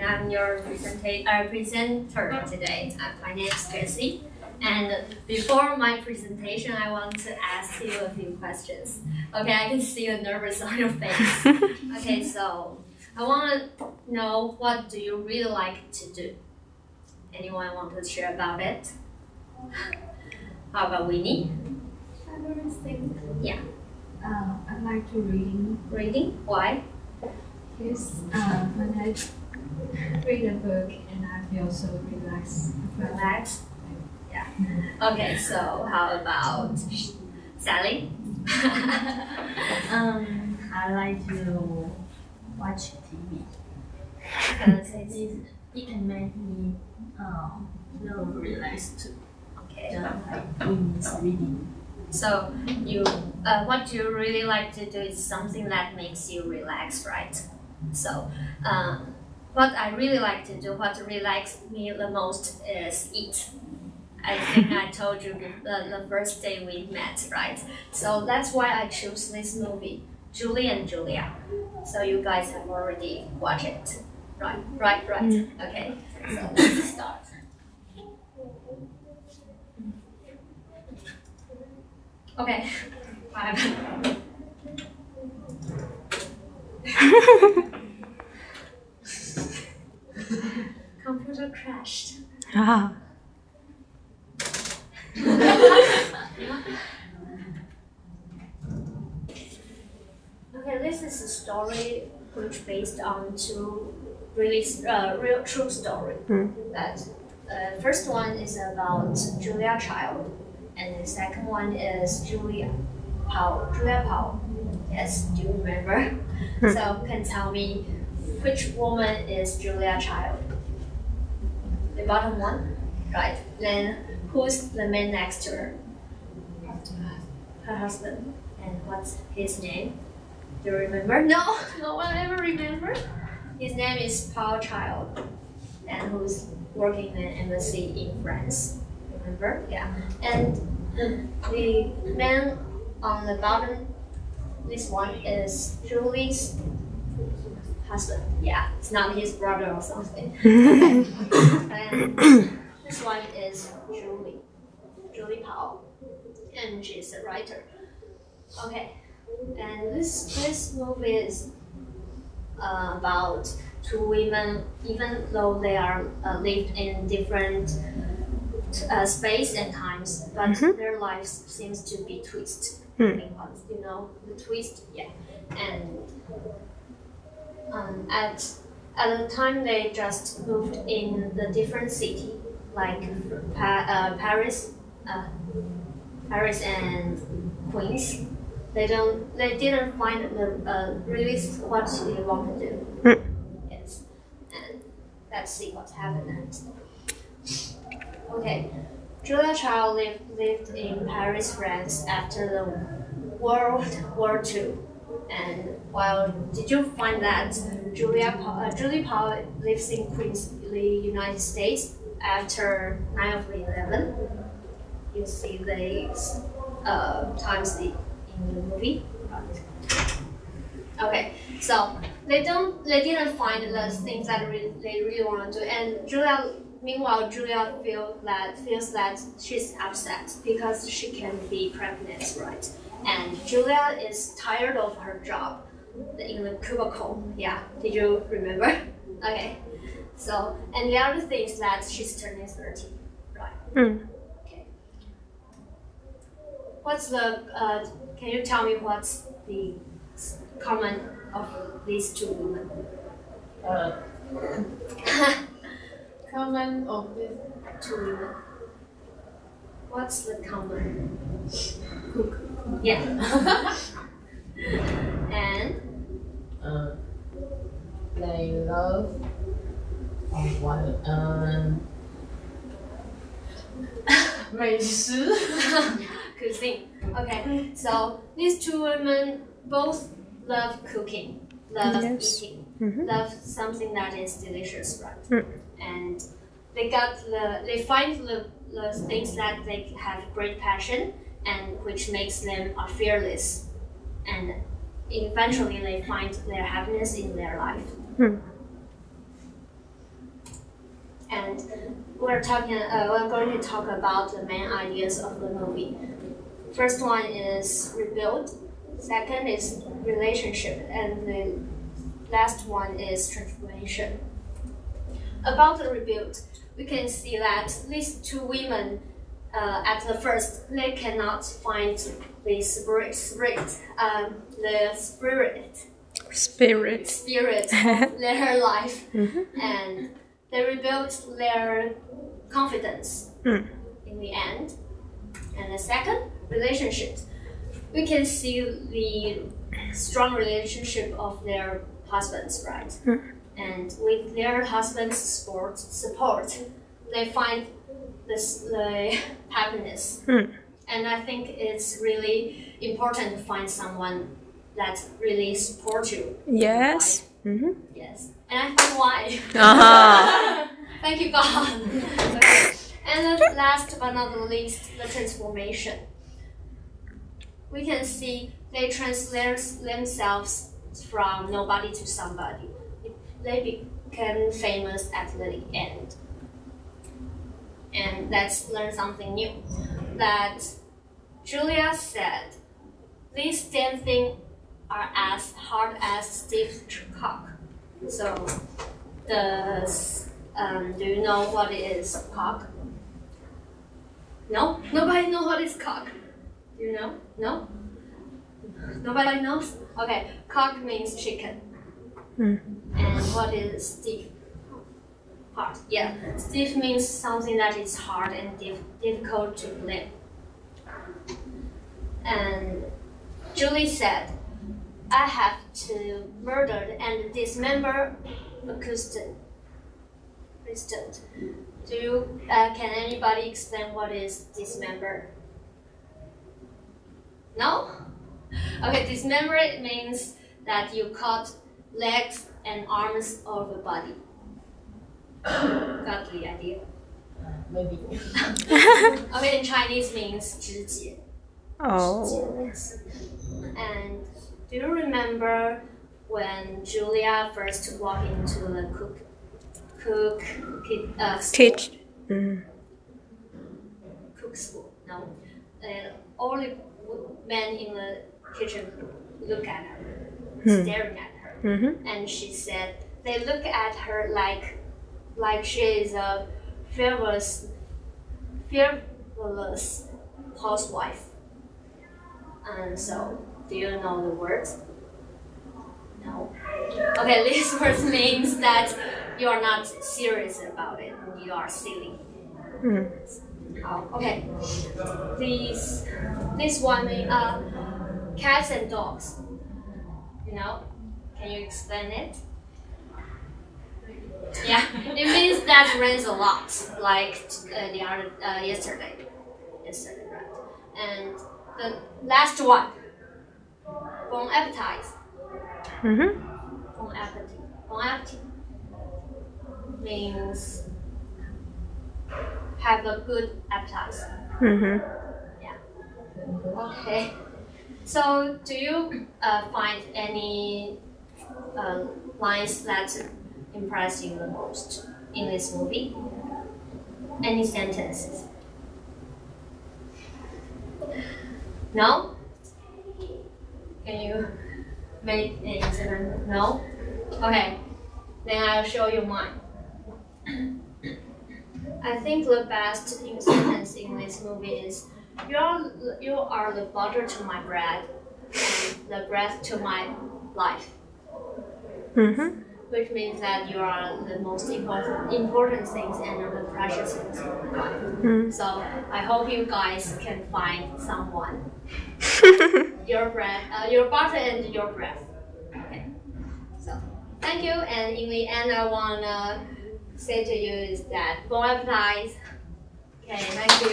I'm your presenter today. My name is Jessie. And before my presentation, I want to ask you a few questions. Okay, I can see you're nervous on your face. Okay, so I want to know, what do you really like to do? Anyone want to share about it? How about Winnie? I don't think. Yeah. I like to reading. Reading? Why? Because when I read a book and I feel so relaxed. Relax? Yeah. Okay, so how about Sally? I like to watch TV. It can make me feel relaxed too. Okay. Just like reading. So what you really like to do is something that makes you relax, right? So what I really like to do, what relaxes me the most is eat. I think I told you the first day we met, right? So that's why I chose this movie, Julie and Julia. So you guys have already watched it, right? Okay, so let's start. Okay, what happened? Computer crashed. Ah. Okay, this is a story which based on two really real true story. That first one is about Julia Child, and the second one is Julia Powell. Julia Powell. Yes, do you remember? So can tell me which woman is Julia Child? The bottom one, right? Then who's the man next to her? Her husband. And what's his name? Do you remember? No, no one ever remember. His name is Paul Child, and who's working in an embassy in France. Remember? Yeah. And the man on the bottom, this one is Julie's husband. Yeah, it's not his brother or something. Okay. And this one is Julie Powell, and she's a writer. Okay, and this movie is about two women, even though they are lived in different space and times, but their lives seems to be twisted. You know the twist, yeah. And at the time they just moved in the different city, like Paris and Queens. They didn't find really what they want to do. Yes, and let's see what happened next. Okay, Julia Child lived in Paris, France after the World War II. And did you find that Julie Powell lives in Queens, the United States after 9/11? You see the times in the movie. Okay, so they didn't find the things that they really want to do, and meanwhile Julia feels that she's upset because she can't be pregnant, right? And Julia is tired of her job in the cubicle. Yeah, did you remember? Okay, so and the other thing is that she's turning 30, right? Okay. Can you tell me what's the common of these two women? Common of these Two women. What's the common? cook. Yeah. And They love cuisine. Okay, so these two women both love cooking, love eating, love something that is delicious, right? And they find the things that they have great passion and which makes them fearless, and eventually they find their happiness in their life. we're going to talk about the main ideas of the movie. First one is rebuild, second is relationship, and the last one is transformation. About the rebuild, we can see that these two women, at the first, they cannot find the spirit of their life, and they rebuilt their confidence in the end. And the second, relationships. We can see the strong relationship of their husbands, right? And with their husband's support, they find the happiness. And I think it's really important to find someone that really supports you. Yes. Yes. And I think why. Thank you, God. Okay. And then last but not least, the transformation. We can see they translate themselves from nobody to somebody. They became famous at the end. And let's learn something new. That Julia said, these damn things are as hard as stiff cock. So, do you know what is cock? No? Nobody knows what is cock? Do you know? No? Nobody knows? Okay, cock means chicken. And what is stiff? Hard. Yeah, stiff means something that is hard and difficult to live. And Julie said, I have to murder and dismember a Christian. Can anybody explain what is dismember? No? Okay, dismember means that you cut legs and arms of the body. Got the idea? Maybe. Okay, in Chinese means 肢解. Oh. And do you remember when Julia first walked into the cook school? No. All the men in the kitchen look at her, staring at her. And she said, they look at her like she is a fearless housewife. And so, do you know the words? No. Okay, this word means that you are not serious about it. You are silly. Oh, okay. This one means cats and dogs. You know? Can you explain it? Yeah, it means that rains a lot, like yesterday. Yesterday, right? And the last one, bon appetit. Bon appetit. Bon appetit means have a good appetite. Yeah. Okay. So, do you find any lines that impress you the most in this movie? Any sentences? No? Can you make an example? No? Okay, then I'll show you mine. I think the best sentence in this movie is, you are the butter to my bread, and the breath to my life. Which means that you are the most important things and the precious things in my life. So I hope you guys can find someone. Your butter and your breath. Okay. So thank you, and in the end I wanna say to you is that bon appetit. Okay, thank you.